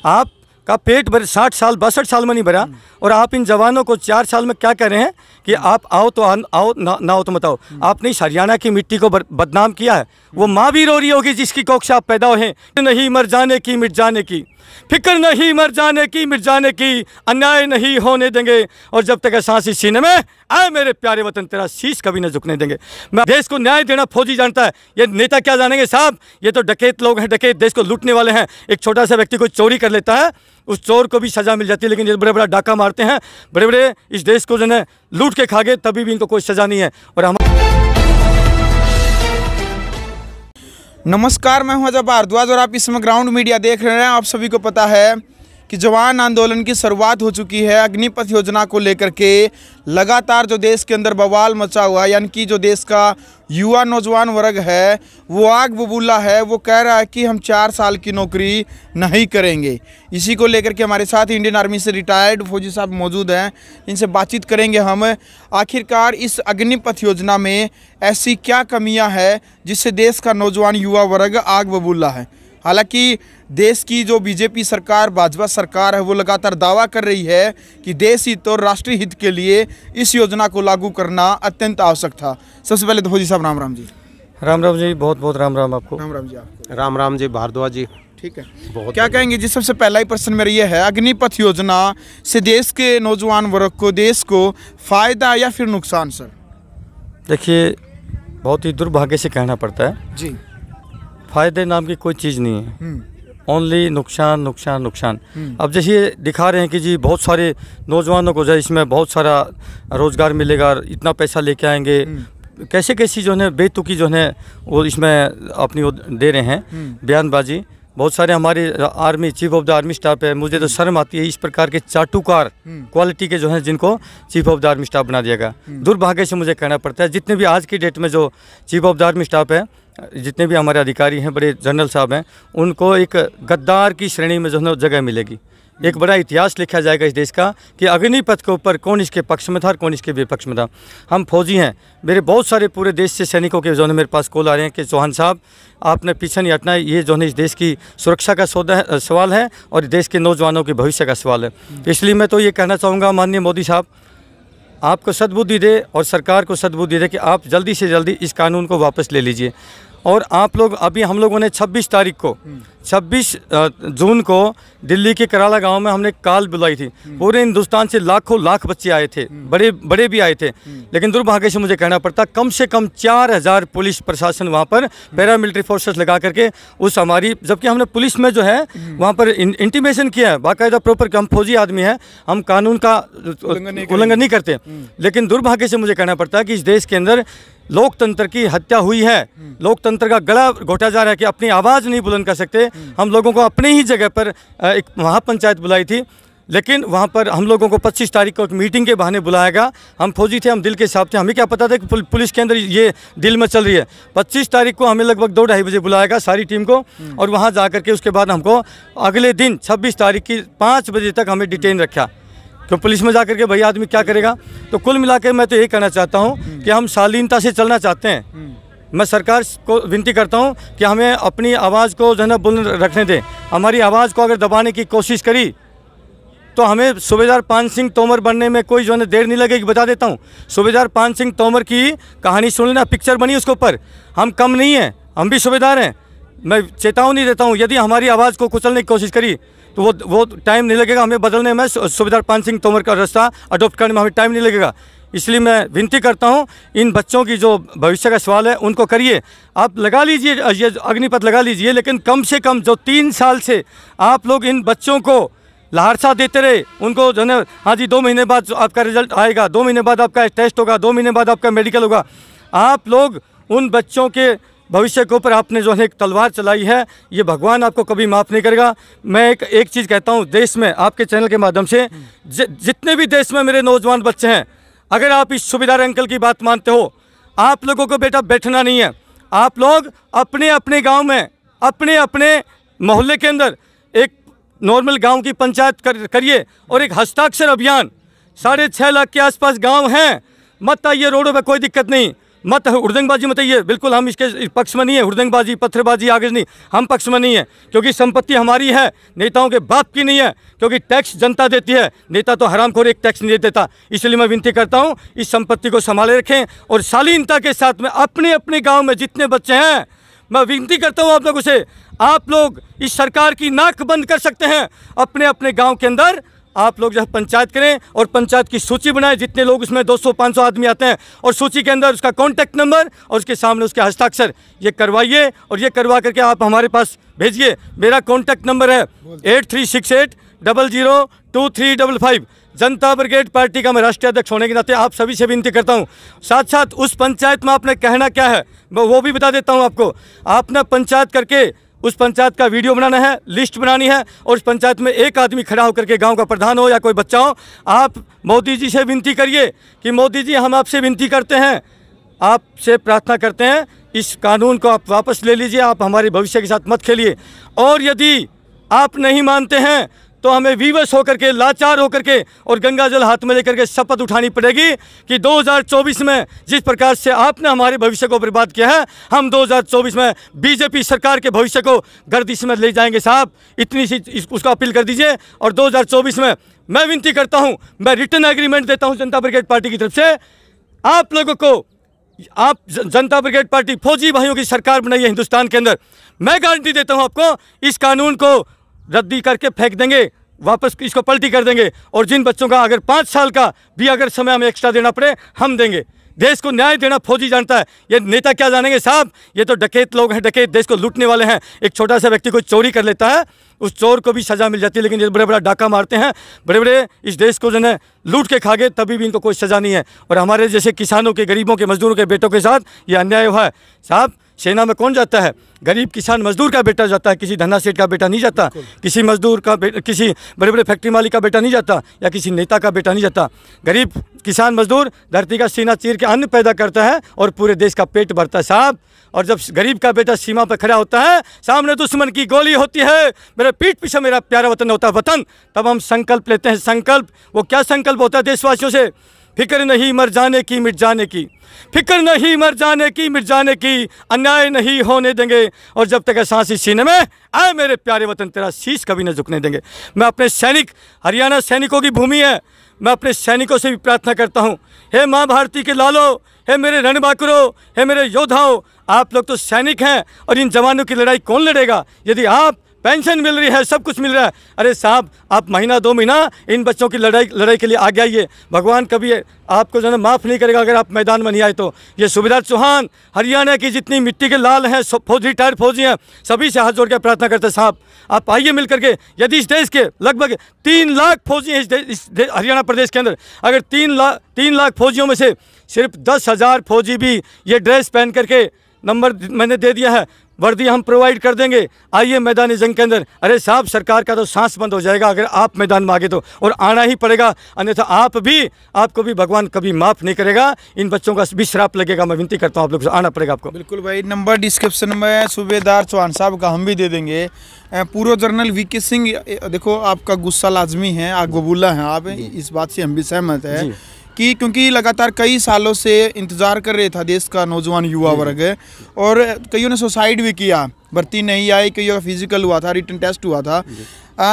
आपका पेट भर 60 साल 62 साल में नहीं भरा, और आप इन जवानों को 4 साल में क्या कह रहे हैं कि आप आओ तो आओ, ना आओ तो मत आओ। आपने इस हरियाणा की मिट्टी को बदनाम किया है। वो माँ भी रो रही होगी जिसकी कोख से आप पैदा हुए हैं। नहीं मर जाने की मिट जाने की फिक्र, नहीं मर जाने की मिट जाने की, अन्याय नहीं होने देंगे, और जब तक सांस इस सीने में आए मेरे प्यारे वतन तेरा शीश कभी न झुकने देंगे। मैं देश को न्याय देना फौजी जानता है, ये नेता क्या जानेंगे साहब? ये तो डकैत लोग हैं, डकैत देश को लूटने वाले हैं। एक छोटा सा व्यक्ति कोई चोरी कर लेता है, उस चोर को भी सजा मिल जाती है, लेकिन ये बड़े बड़ा डाका मारते हैं, बड़े बड़े इस देश को जो है लूट के खा गए, तभी भी इनको कोई सजा नहीं है। और हम नमस्कार, मैं हूं अजय भारद्वाज और आप इस समय ग्राउंड मीडिया देख रहे हैं। आप सभी को पता है कि जवान आंदोलन की शुरुआत हो चुकी है। अग्निपथ योजना को लेकर के लगातार जो देश के अंदर बवाल मचा हुआ है, यानी कि जो देश का युवा नौजवान वर्ग है वो आग बबूला है। वो कह रहा है कि हम 4 साल की नौकरी नहीं करेंगे। इसी को लेकर के हमारे साथ इंडियन आर्मी से रिटायर्ड फौजी साहब मौजूद हैं, इनसे बातचीत करेंगे हम। आखिरकार इस अग्निपथ योजना में ऐसी क्या कमियां हैं जिससे देश का नौजवान युवा वर्ग आग बबूला है। हालांकि देश की जो बीजेपी सरकार, भाजपा सरकार है, वो लगातार दावा कर रही है कि देश हित और राष्ट्रीय हित के लिए इस योजना को लागू करना अत्यंत आवश्यक था। सबसे पहले तो फौजी साहब राम राम जी। राम राम जी, बहुत बहुत राम राम आपको। राम राम जी आपको। राम राम जी भारद्वाज जी। ठीक है, क्या कहेंगे जी? सबसे पहला ही प्रश्न मेरा ये है, अग्निपथ योजना से देश के नौजवान वर्ग को, देश को फायदा या फिर नुकसान? सर देखिए, बहुत ही दुर्भाग्य से कहना पड़ता है जी, फायदे नाम की कोई चीज़ नहीं है, ओनली नुकसान नुकसान नुकसान। अब जैसे ये दिखा रहे हैं कि जी बहुत सारे नौजवानों को जो है इसमें बहुत सारा रोज़गार मिलेगा, इतना पैसा लेके आएंगे, कैसे कैसी जो है बेतुकी जो है वो इसमें अपनी वो दे रहे हैं बयानबाजी। बहुत सारे हमारे army chief of the army staff है, मुझे तो शर्म आती है इस प्रकार के चाटुकार क्वालिटी के जो हैं जिनको chief of the army staff बना दिया गया। दुर्भाग्य से मुझे कहना पड़ता है, जितने भी आज की डेट में जो chief of the army staff है, जितने भी हमारे अधिकारी हैं, बड़े जनरल साहब हैं, उनको एक गद्दार की श्रेणी में जो है जगह मिलेगी। एक बड़ा इतिहास लिखा जाएगा इस देश का कि अग्निपथ के ऊपर कौन इसके पक्ष में था और कौन इसके विपक्ष में था। हम फौजी हैं, मेरे बहुत सारे पूरे देश से सैनिकों के जो है मेरे पास कॉल आ रहे हैं कि चौहान साहब आपने पीछे नहीं हटना है, ये जो है इस देश की सुरक्षा का सवाल है और देश के नौजवानों के भविष्य का सवाल है। इसलिए मैं तो ये कहना चाहूँगा, माननीय मोदी साहब आपको सद्बुद्धि दे और सरकार को सद्बुद्धि दे कि आप जल्दी से जल्दी इस कानून को वापस ले लीजिए। और आप लोग, अभी हम लोगों ने 26 तारीख को 26 जून को दिल्ली के कराला गांव में हमने कॉल बुलाई थी। पूरे हिंदुस्तान से लाखों लाख बच्चे आए थे, बड़े बड़े भी आए थे, लेकिन दुर्भाग्य से मुझे कहना पड़ता कम से कम 4000 पुलिस प्रशासन वहां पर पैरामिलिट्री फोर्सेस लगा करके उस हमारी, जबकि हमने पुलिस में जो है वहां पर इंटीमेशन किया है बाकायदा प्रॉपर कि हम फौजी आदमी हैं, हम कानून का उल्लंघन नहीं करते। लेकिन दुर्भाग्य से मुझे कहना पड़ता है कि इस देश के अंदर लोकतंत्र की हत्या हुई है, लोकतंत्र का गला घोटा जा रहा है कि अपनी आवाज़ नहीं बुलंद कर सकते। हम लोगों को अपनी ही जगह पर एक महापंचायत बुलाई थी, लेकिन वहाँ पर हम लोगों को 25 तारीख को एक मीटिंग के बहाने बुलाया गया। हम फौजी थे, हम दिल के साथ थे, हमें क्या पता था कि पुलिस के अंदर ये दिल में चल रही है। 25 तारीख को हमें लगभग 2-2:30 बजे बुलाया गया सारी टीम को, और वहाँ जा करके उसके बाद हमको अगले दिन 26 तारीख की 5 बजे तक हमें डिटेन रखा। तो पुलिस में जाकर के भाई आदमी क्या करेगा। तो कुल मिलाकर मैं तो यही कहना चाहता हूँ कि हम शालीनता से चलना चाहते हैं। मैं सरकार को विनती करता हूँ कि हमें अपनी आवाज़ को जो है ना बुलंद रखने दें। हमारी आवाज़ को अगर दबाने की कोशिश करी तो हमें सूबेदार पान सिंह तोमर बनने में कोई जो है देर नहीं लगेगी। बता देता हूँ, सूबेदार पान सिंह तोमर की कहानी सुन लेना, पिक्चर बनी उसके ऊपर। हम कम नहीं हैं, हम भी सूबेदार हैं। मैं चेतावनी देता हूँ, यदि हमारी आवाज़ को कुचलने की कोशिश करी तो वो टाइम नहीं लगेगा हमें बदलने में, सूबेदार पान सिंह तोमर का रास्ता अडॉप्ट करने में हमें टाइम नहीं लगेगा। इसलिए मैं विनती करता हूं, इन बच्चों की जो भविष्य का सवाल है उनको करिए। आप लगा लीजिए, ये अग्निपथ लगा लीजिए, लेकिन कम से कम जो 3 साल से आप लोग इन बच्चों को लहारसा देते रहे, उनको जो है हाँ जी 2 महीने बाद आपका रिजल्ट आएगा, 2 महीने बाद आपका टेस्ट होगा, 2 महीने बाद आपका मेडिकल होगा। आप लोग उन बच्चों के भविष्य के ऊपर आपने जो है एक तलवार चलाई है, ये भगवान आपको कभी माफ़ नहीं करेगा। मैं एक चीज़ कहता हूँ, देश में आपके चैनल के माध्यम से जितने भी देश में मेरे नौजवान बच्चे हैं, अगर आप इस सूबेदार अंकल की बात मानते हो, आप लोगों को बेटा बैठना नहीं है। आप लोग अपने अपने गांव में, अपने अपने मोहल्ले के अंदर एक नॉर्मल गांव की पंचायत करिए और एक हस्ताक्षर अभियान, 6.5 लाख के आसपास गांव हैं, मत आइए रोडों पे, कोई दिक्कत नहीं। मत हुड़दंगबाजी मत ये, बिल्कुल हम इसके पक्ष में नहीं है। हुड़दंगबाजी, पत्थरबाजी, आगे नहीं, हम पक्ष में नहीं है, क्योंकि संपत्ति हमारी है, नेताओं के बाप की नहीं है, क्योंकि टैक्स जनता देती है। नेता तो हरामखोर एक टैक्स नहीं देता। इसलिए मैं विनती करता हूँ इस संपत्ति को संभाले रखें और शालीनता के साथ में अपने अपने गाँव में जितने बच्चे हैं, मैं विनती करता हूँ आप लोगों से, आप लोग इस सरकार की नाक बंद कर सकते हैं। अपने अपने गांव के अंदर आप लोग जो है पंचायत करें और पंचायत की सूची बनाएं, जितने लोग उसमें 200-500 आदमी आते हैं, और सूची के अंदर उसका कॉन्टैक्ट नंबर और उसके सामने उसके हस्ताक्षर ये करवाइए, और ये करवा करके आप हमारे पास भेजिए। मेरा कॉन्टैक्ट नंबर है 8368002355। जनता ब्रिगेड पार्टी का मैं राष्ट्रीय अध्यक्ष होने के नाते आप सभी से विनती करता हूं। साथ साथ उस पंचायत में आपने कहना क्या है वो भी बता देता हूं आपको। आपने पंचायत करके उस पंचायत का वीडियो बनाना है, लिस्ट बनानी है, और उस पंचायत में एक आदमी खड़ा होकर के गांव का प्रधान हो या कोई बच्चा हो, आप मोदी जी से विनती करिए कि मोदी जी हम आपसे विनती करते हैं, आपसे प्रार्थना करते हैं, इस कानून को आप वापस ले लीजिए, आप हमारे भविष्य के साथ मत खेलिए। और यदि आप नहीं मानते हैं तो हमें विवश होकर के, लाचार होकर के और गंगा जल हाथ में लेकर के शपथ उठानी पड़ेगी कि 2024 में जिस प्रकार से आपने हमारे भविष्य को बर्बाद किया है, हम 2024 में बीजेपी सरकार के भविष्य को गर्दिश में ले जाएंगे। साहब इतनी सी उसका अपील कर दीजिए। और 2024 में मैं विनती करता हूं, मैं रिटर्न एग्रीमेंट देता हूं जनता ब्रिगेड पार्टी की तरफ से, आप लोगों को, आप जनता ब्रिगेड पार्टी फौजी भाइयों की सरकार बनाई है हिंदुस्तान के अंदर, मैं गारंटी देता हूं आपको इस कानून को रद्दी करके फेंक देंगे, वापस इसको पलटी कर देंगे, और जिन बच्चों का अगर 5 साल का भी अगर समय हमें एक्स्ट्रा देना पड़े हम देंगे। देश को न्याय देना फौजी जानता है, ये नेता क्या जानेंगे साहब, ये तो डकैत लोग हैं, डकैत देश को लूटने वाले हैं। एक छोटा सा व्यक्ति कोई चोरी कर लेता है, उस चोर को भी सज़ा मिल जाती है, लेकिन ये बड़े बड़ा डाका मारते हैं, बड़े बड़े इस देश को जो है लूट के खा गए, तभी भी इनको कोई सज़ा नहीं है। और हमारे जैसे किसानों के, गरीबों के, मजदूरों के बेटों के साथ ये अन्याय हुआ है। साहब सेना में कौन जाता है? गरीब किसान मजदूर का बेटा जाता है, किसी धन्ना सेठ का बेटा नहीं जाता, किसी मजदूर का किसी बड़े बड़े फैक्ट्री मालिक का बेटा नहीं जाता, या किसी नेता का बेटा नहीं जाता। गरीब किसान मजदूर धरती का सीना चीर के अन्न पैदा करता है और पूरे देश का पेट भरता है साहब। और जब गरीब का बेटा सीमा पर खड़ा होता है, सामने दुश्मन की गोली होती है, मेरे पीठ पीछे मेरा प्यारा वतन होता है वतन, तब हम संकल्प लेते हैं। संकल्प, वो क्या संकल्प होता है देशवासियों से? फिक्र नहीं मर जाने की मिट जाने की, फिक्र नहीं मर जाने की मिट जाने की, अन्याय नहीं होने देंगे, और जब तक सांस इस सीने में आए मेरे प्यारे वतन, तेरा शीश कभी न झुकने देंगे। मैं अपने सैनिक, हरियाणा सैनिकों की भूमि है, मैं अपने सैनिकों से भी प्रार्थना करता हूँ, हे माँ भारती के लालो, हे मेरे रणबांकुरों, हे मेरे योद्धाओं, आप लोग तो सैनिक हैं, और इन जवानों की लड़ाई कौन लड़ेगा यदि आप पेंशन मिल रही है, सब कुछ मिल रहा है? अरे साहब आप महीना 2 महीना इन बच्चों की लड़ाई के लिए आगे आइए, भगवान कभी आपको जो है माफ़ नहीं करेगा अगर आप मैदान में नहीं आए तो। ये सुबेदार चौहान, हरियाणा की जितनी मिट्टी के लाल हैं, फौजी, रिटायर्ड फौजी हैं, सभी से हाथ जोड़ के प्रार्थना करते हैं साहब आप आइए मिल करके। यदि इस देश के लगभग 3 लाख फौजी हैं इस हरियाणा प्रदेश के अंदर, अगर 3 लाख फौजियों में से सिर्फ 10,000 फौजी भी ये ड्रेस पहन करके, नंबर मैंने दे दिया है, वर्दी हम प्रोवाइड कर देंगे, आइए मैदानी जंग के अंदर। अरे साहब सरकार का तो सांस बंद हो जाएगा अगर आप मैदान में आगे तो, और आना ही पड़ेगा, अन्यथा आपको भी भगवान कभी माफ़ नहीं करेगा, इन बच्चों का भी श्राप लगेगा। मैं विनती करता हूँ आप लोग से आना पड़ेगा आपको। बिल्कुल भाई, नंबर डिस्क्रिप्शन में सूबेदार चौहान साहब का हम भी दे देंगे। पूर्व जनरल वीके सिंह, देखो आपका गुस्सा लाजमी है, आप गबूला हैं, आप इस बात से हम भी सहमत हैं कि क्योंकि लगातार कई सालों से इंतज़ार कर रहे था देश का नौजवान युवा वर्ग, और कईयों ने सुसाइड भी किया, भर्ती नहीं आई, कईयों का फिजिकल हुआ था, रिटन टेस्ट हुआ था।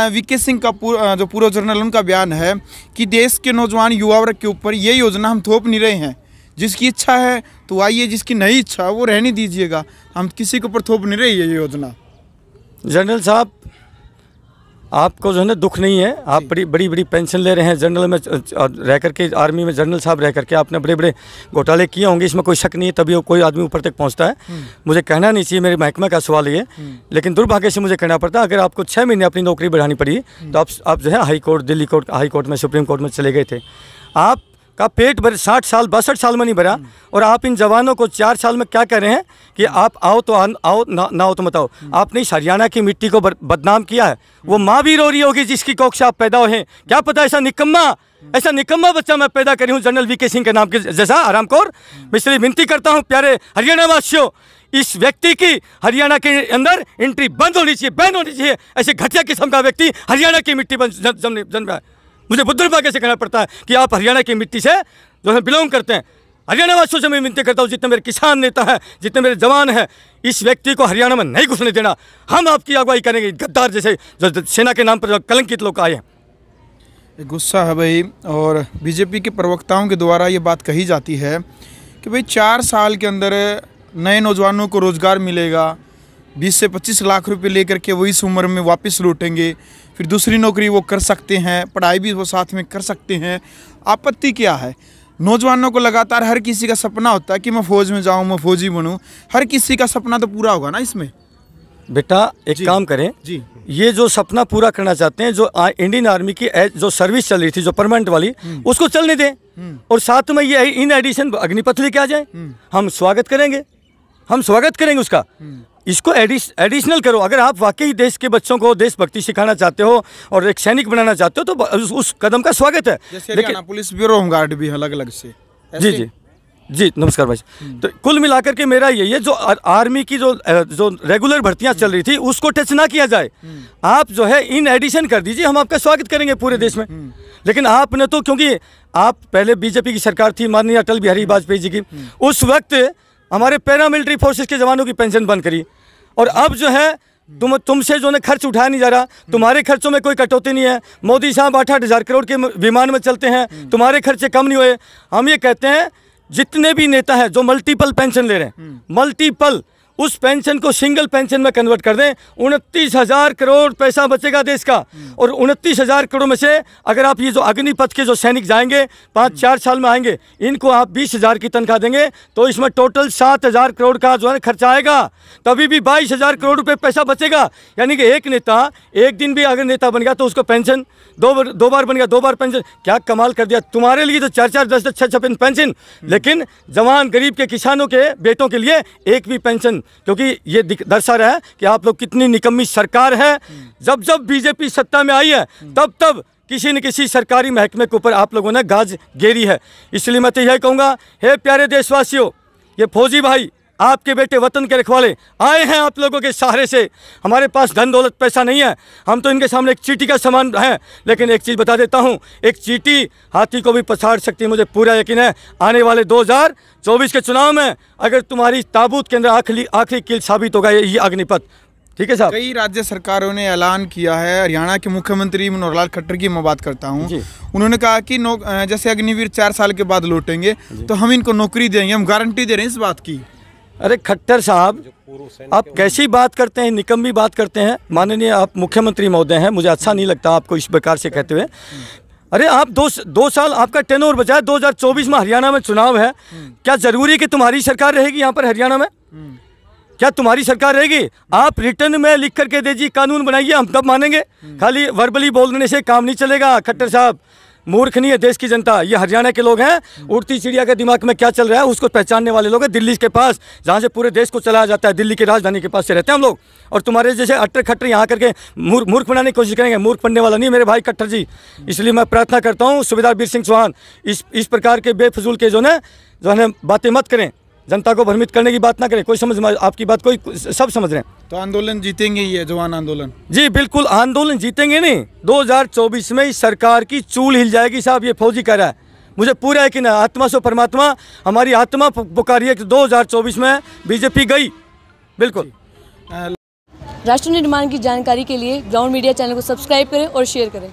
वीके सिंह का जो पूर्व जनरल, उनका बयान है कि देश के नौजवान युवा वर्ग के ऊपर ये योजना हम थोप नहीं रहे हैं, जिसकी इच्छा है तो आइए, जिसकी नहीं इच्छा वो रहने दीजिएगा, हम किसी के ऊपर थोप नहीं रही है ये योजना। जनरल साहब आपको जो है ना दुख नहीं है, आप बड़ी पेंशन ले रहे हैं, जनरल में रह करके, आर्मी में जनरल साहब रह करके आपने बड़े घोटाले किए होंगे, इसमें कोई शक नहीं है, तभी कोई आदमी ऊपर तक पहुंचता है। मुझे कहना नहीं चाहिए, मेरे महकमा का सवाल ये, लेकिन दुर्भाग्य से मुझे कहना पड़ता है। अगर आपको 6 महीने अपनी नौकरी बढ़ानी पड़ी तो आप जो है high court, Delhi court, high court में, सुप्रीम कोर्ट में चले गए थे, आप का पेट भर 60 साल 62 साल में नहीं भरा, और आप इन जवानों को 4 साल में क्या कह रहे हैं कि आप आओ तो आओ, ना आओ तो मत आओ। आपने इस हरियाणा की मिट्टी को बदनाम किया है। वो माँ भी रो रही होगी जिसकी कोख से आप पैदा हुए हैं, क्या पता ऐसा निकम्मा बच्चा मैं पैदा करी हूँ जनरल वीके सिंह के नाम के जैसा हरामखोर। मैं इसलिए विनती करता हूँ प्यारे हरियाणा वासियों, इस व्यक्ति की हरियाणा के अंदर एंट्री बंद होनी चाहिए, बैन होनी चाहिए। ऐसे घटिया किस्म का व्यक्ति हरियाणा की मिट्टी पर जन्म रहा है। मुझे बुद्धिभाग्य से कहना पड़ता है कि आप हरियाणा की मिट्टी से जो है बिलोंग करते हैं। हरियाणा वासियों से मैं विनती करता हूँ, जितने मेरे किसान नेता हैं, जितने मेरे जवान हैं, इस व्यक्ति को हरियाणा में नहीं घुसने देना। हम आपकी अगुवाई करेंगे। गद्दार जैसे जो सेना के नाम पर जो कलंकित लोग आए हैं। गुस्सा है भाई, और बीजेपी के प्रवक्ताओं के द्वारा ये बात कही जाती है कि भाई 4 साल के अंदर नए नौजवानों को रोज़गार मिलेगा, 20 से 25 लाख रुपए लेकर के वो इस उम्र में वापस लौटेंगे, फिर दूसरी नौकरी वो कर सकते हैं, पढ़ाई भी वो साथ में कर सकते हैं। आपत्ति क्या है? नौजवानों को लगातार हर किसी का सपना होता है कि मैं फ़ौज में जाऊं, मैं फ़ौजी बनूं। हर किसी का सपना तो पूरा होगा ना इसमें। बेटा एक काम करें जी, ये जो सपना पूरा करना चाहते हैं, जो इंडियन आर्मी की जो सर्विस चल रही थी, जो परमानेंट वाली, उसको चलने दें और साथ में ये इन एडिशन अग्निपथ लेके आ जाए। हम स्वागत करेंगे, हम स्वागत करेंगे उसका। इसको एडिशनल करो। अगर आप वाकई देश के बच्चों को देशभक्ति सिखाना चाहते हो और एक सैनिक बनाना चाहते हो तो उस कदम का स्वागत है। लेकिन पुलिस ब्यूरो होमगार्ड भी अलग अलग से। जी जी जी, नमस्कार भाई। तो कुल मिलाकर के मेरा यही है, जो आर्मी की जो रेगुलर भर्तियां चल रही थी उसको टच ना किया जाए। आप जो है इन एडिशन कर दीजिए, हम आपका स्वागत करेंगे पूरे देश में। लेकिन आपने तो, क्योंकि आप पहले बीजेपी की सरकार थी, माननीय अटल बिहारी वाजपेयी जी की, उस वक्त हमारे पैरामिलिट्री फोर्सेस के जवानों की पेंशन बंद करी, और अब जो है तुमसे जो है खर्च उठाया नहीं जा रहा। तुम्हारे खर्चों में कोई कटौती नहीं है। मोदी साहब 8-8 हज़ार करोड़ के विमान में चलते हैं, तुम्हारे खर्चे कम नहीं हुए। हम ये कहते हैं जितने भी नेता हैं जो मल्टीपल पेंशन ले रहे हैं, मल्टीपल, उस पेंशन को सिंगल पेंशन में कन्वर्ट कर दें। 29,000 करोड़ पैसा बचेगा देश का। और 29,000 करोड़ में से अगर आप ये जो अग्निपथ के जो सैनिक जाएंगे 5-4 साल में आएंगे, इनको आप 20,000 की तनख्वाह देंगे तो इसमें टोटल 7,000 करोड़ का जो है खर्चा आएगा। तभी भी 22,000 करोड़ रुपए पैसा बचेगा। यानी कि एक नेता एक दिन भी अगर नेता बन गया तो उसको पेंशन दो बार बन गया, 2 बार पेंशन। क्या कमाल कर दिया। तुम्हारे लिए तो 4-4, 10-10, 6-6 पेंशन, लेकिन जवान गरीब के किसानों के बेटों के लिए एक भी पेंशन। क्योंकि ये दर्शा रहा है कि आप लोग कितनी निकम्मी सरकार है। जब जब बीजेपी सत्ता में आई है तब तब किसी न किसी सरकारी महकमे के ऊपर आप लोगों ने गाज गेरी है। इसलिए मैं तो यही कहूँगा, हे प्यारे देशवासियों, ये फौजी भाई आपके बेटे वतन के रखवाले आए हैं आप लोगों के सहारे से। हमारे पास धन दौलत पैसा नहीं है, हम तो इनके सामने एक चींटी का समान है। लेकिन एक चीज़ बता देता हूँ, एक चींटी हाथी को भी पछाड़ सकती है। मुझे पूरा यकीन है आने वाले 2024 के चुनाव में अगर तुम्हारी ताबूत के अंदर आखिरी कील साबित होगा ये अग्निपथ। ठीक है साहब। कई राज्य सरकारों ने ऐलान किया है। हरियाणा के मुख्यमंत्री मनोहर लाल खट्टर की मैं बात करता हूँ, उन्होंने कहा कि जैसे अग्निवीर 4 साल के बाद लौटेंगे तो हम इनको नौकरी देंगे, हम गारंटी दे रहे हैं इस बात की। अरे खट्टर साहब, आप कैसी बात करते हैं, निकम्मी बात करते हैं। माननीय आप मुख्यमंत्री महोदय हैं, मुझे अच्छा नहीं लगता आपको इस प्रकार से कहते हुए। अरे आप दो साल आपका टेन्योर बचा है, 2024 में हरियाणा में चुनाव है। क्या जरूरी है कि तुम्हारी सरकार रहेगी यहाँ पर हरियाणा में? क्या तुम्हारी सरकार रहेगी? आप रिटर्न में लिख करके दीजिए, कानून बनाइए, हम तब मानेंगे। खाली वर्बली बोलने से काम नहीं चलेगा। खट्टर साहब, मूर्ख नहीं है देश की जनता, ये हरियाणा के लोग हैं। उड़ती चिड़िया के दिमाग में क्या चल रहा है उसको पहचानने वाले लोग हैं। दिल्ली के पास जहाँ से पूरे देश को चलाया जाता है, दिल्ली की राजधानी के पास से रहते हैं हम लोग। और तुम्हारे जैसे अट्टर खट्टर यहाँ करके मूर्ख बनाने की कोशिश करेंगे। मूर्ख बनने वाला नहीं मेरे भाई खट्टर जी। इसलिए मैं प्रार्थना करता हूँ सूबेदार वीर सिंह चौहान, इस प्रकार के बेफजूल के जो है बातें मत करें, जनता को भ्रमित करने की बात ना करें। कोई समझ आपकी बात, कोई सब समझ रहे हैं। तो आंदोलन जीतेंगे ही है, जवान आंदोलन। जी बिल्कुल, आंदोलन जीतेंगे नहीं। 2024 में इस सरकार की चूल हिल जाएगी साहब, ये फौजी कह रहा है। मुझे पूरा यकीन है, आत्मा से परमात्मा, हमारी आत्मा पुकारी है कि 2024 में बीजेपी गई। बिल्कुल। राष्ट्र निर्माण की जानकारी के लिए ग्राउंड मीडिया चैनल को सब्सक्राइब करें और शेयर करें।